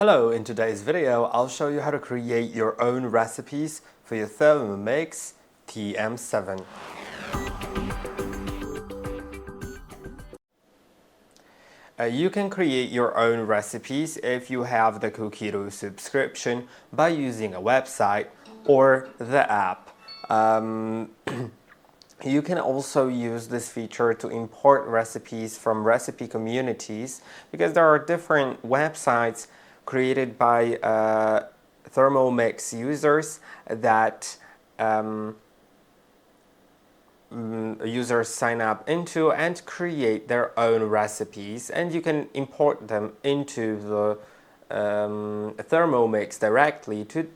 Hello, in today's video, I'll show you how to create your own recipes for your THERMOMIX TM7. You can create your own recipes if you have the Kukito subscription by using a website or the app. You can also use this feature to import recipes from recipe communities because there are different websites created by ThermoMix users that users sign up into and create their own recipes, and you can import them into the ThermoMix directly to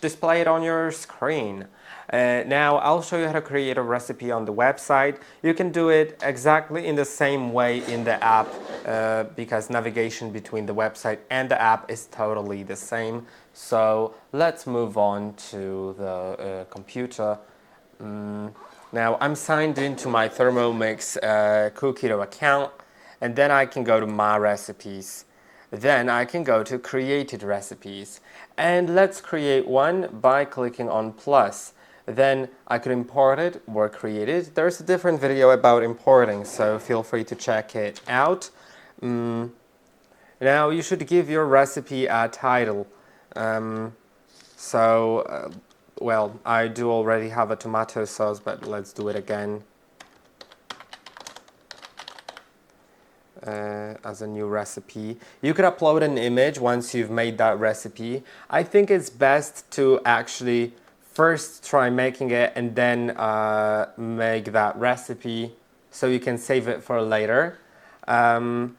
display it on your screen. Now I'll show you how to create a recipe on the website. You can do it exactly in the same way in the app because navigation between the website and the app is totally the same. So let's move on to the computer. Now I'm signed into my ThermoMix Kukito account, and then I can go to My Recipes. Then I can go to Created Recipes, and let's create one by clicking on plus. Then I could import it or create it. There's a different video about importing, so feel free to check it out. Now you should give your recipe a title. Well, I do already have a tomato sauce, but let's do it again. As a new recipe. You could upload an image once you've made that recipe. I think it's best to actually first try making it and then make that recipe so you can save it for later. You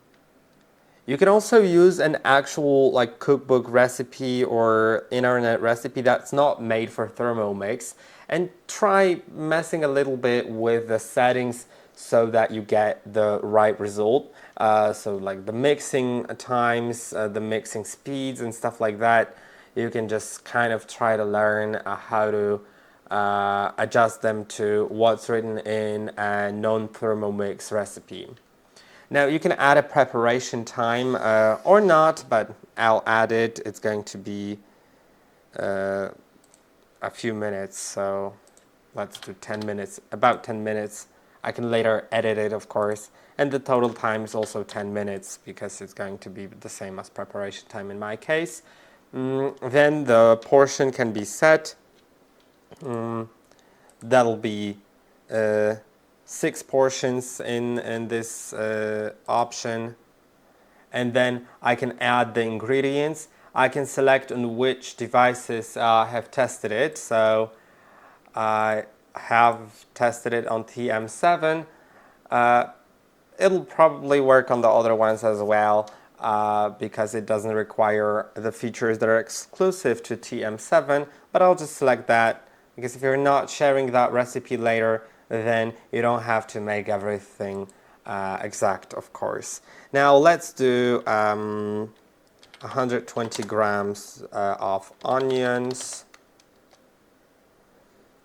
can also use an actual cookbook recipe or internet recipe that's not made for ThermoMix and try messing a little bit with the settings so that you get the right result. So like the mixing times, the mixing speeds and stuff like that. You can just kind of try to learn how to adjust them to what's written in a non-ThermoMix recipe. Now you can add a preparation time or not, but I'll add it. It's going to be a few minutes, so let's do 10 minutes, about 10 minutes. I can later edit it, of course, and the total time is also 10 minutes because it's going to be the same as preparation time in my case. Then the portion can be set. That'll be 6 portions in this option, and then I can add the ingredients. I can select on which devices I have tested it. So I have tested it on TM7. It'll probably work on the other ones as well because it doesn't require the features that are exclusive to TM7, but I'll just select that because if you're not sharing that recipe later, then you don't have to make everything exact, of course. Now let's do 120 grams of onions,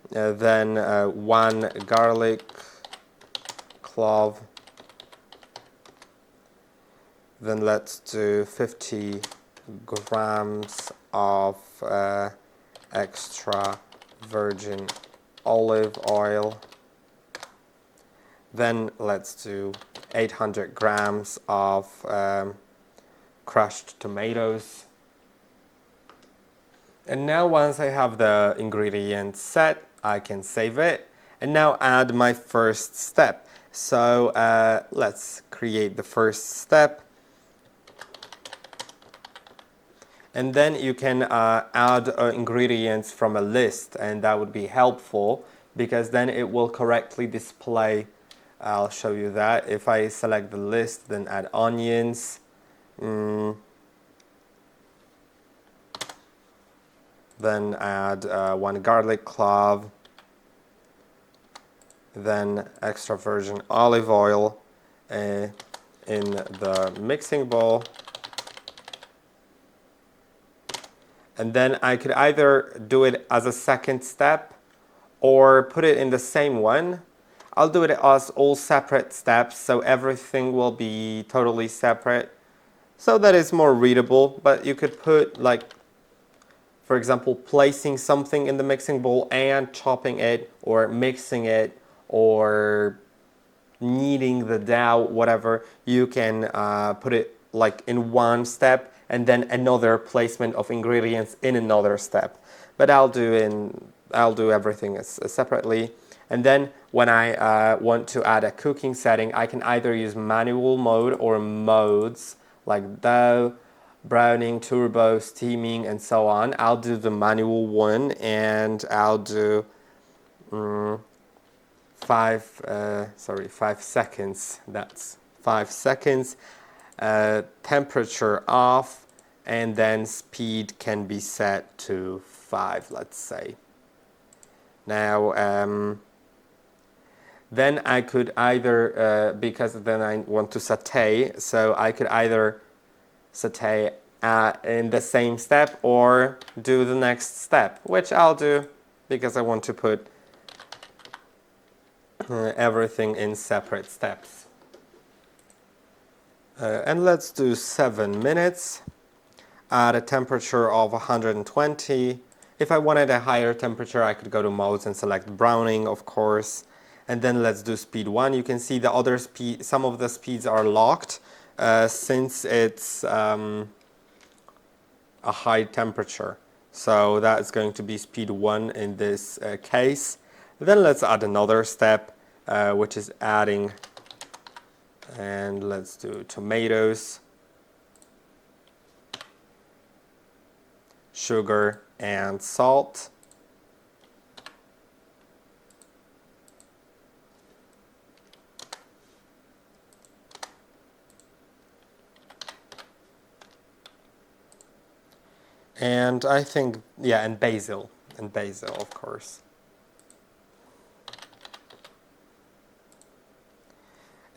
then 1 garlic clove, then let's do 50 grams of extra virgin olive oil. Then let's do 800 grams of crushed tomatoes. And now once I have the ingredients set, I can save it and now add my first step. So let's create the first step. And then you can add ingredients from a list, and that would be helpful because then it will correctly display. I'll show you that. If I select the list, then add onions. Then add 1 garlic clove. Then extra virgin olive oil in the mixing bowl. And then I could either do it as a second step or put it in the same one. I'll do it as all separate steps, so everything will be totally separate. so that is more readable. But you could put, like, for example, placing something in the mixing bowl and chopping it, or mixing it, or kneading the dough, whatever. You can put it like in one step, and then another placement of ingredients in another step. But I'll do everything separately. And then when I want to add a cooking setting, I can either use manual mode or modes like dough, browning, turbo, steaming, and so on. I'll do the manual one, and I'll do 5 seconds. That's 5 seconds. Temperature off, and then speed can be set to 5, let's say. Now, then I could either, because then I want to saute, so I could either saute in the same step or do the next step, which I'll do because I want to put everything in separate steps. And let's do 7 minutes at a temperature of 120. If I wanted a higher temperature, I could go to modes and select browning, of course. And then let's do speed 1. You can see the other speed, some of the speeds are locked since it's a high temperature. So that's going to be speed 1 in this case. Then let's add another step, which is adding, and let's do tomatoes, sugar, and salt. And I think, yeah, and basil, of course.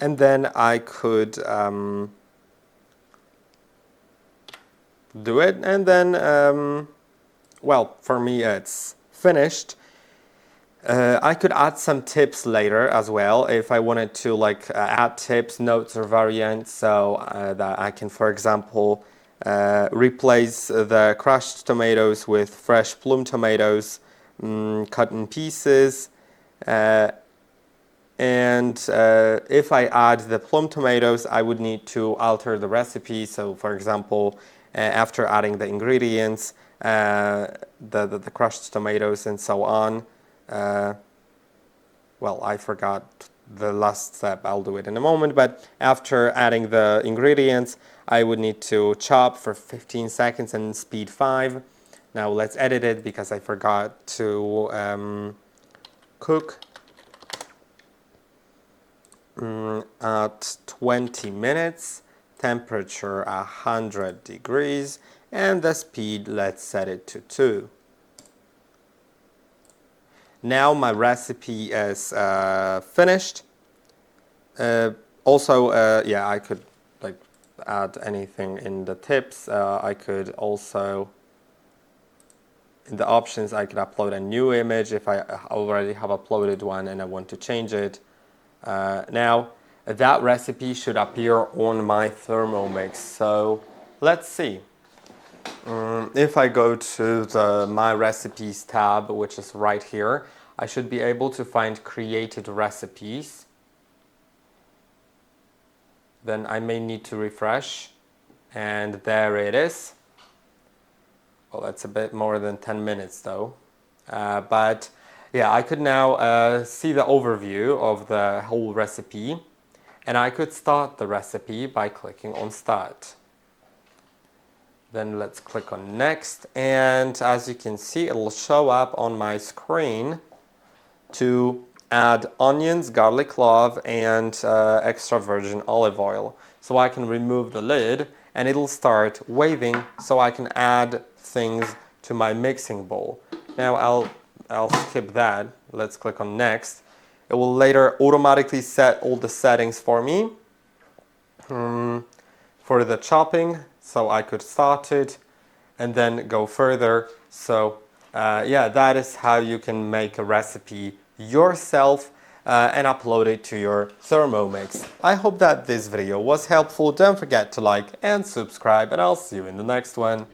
And then I could do it, and then, well, for me it's finished. I could add some tips later as well if I wanted to, like, add tips, notes, or variants, so that I can, for example, replace the crushed tomatoes with fresh plum tomatoes, cut in pieces. And if I add the plum tomatoes, I would need to alter the recipe. So, for example, after adding the ingredients, the crushed tomatoes and so on. Well, I forgot the last step. I'll do it in a moment. But after adding the ingredients, I would need to chop for 15 seconds and speed 5. Now let's edit it because I forgot to cook. At 20 minutes, temperature 100 degrees, and the speed, let's set it to 2. Now my recipe is finished. Also, yeah, I could, like, add anything in the tips. I could also, in the options, I could upload a new image if I already have uploaded one and I want to change it. Now, that recipe should appear on my ThermoMix, so let's see. If I go to the My Recipes tab, which is right here, I should be able to find created recipes. Then I may need to refresh, and there it is. Well, that's a bit more than 10 minutes though, but yeah, I could now see the overview of the whole recipe, and I could start the recipe by clicking on Start. Then let's click on Next, and as you can see, it'll show up on my screen to add onions, garlic clove, and extra virgin olive oil. So I can remove the lid, and it'll start waving, so I can add things to my mixing bowl. Now I'll skip that. Let's click on Next. It will later automatically set all the settings for me for the chopping, so I could start it and then go further. So yeah, that is how you can make a recipe yourself. and upload it to your ThermoMix. I hope that this video was helpful. Don't forget to like and subscribe, and I'll see you in the next one.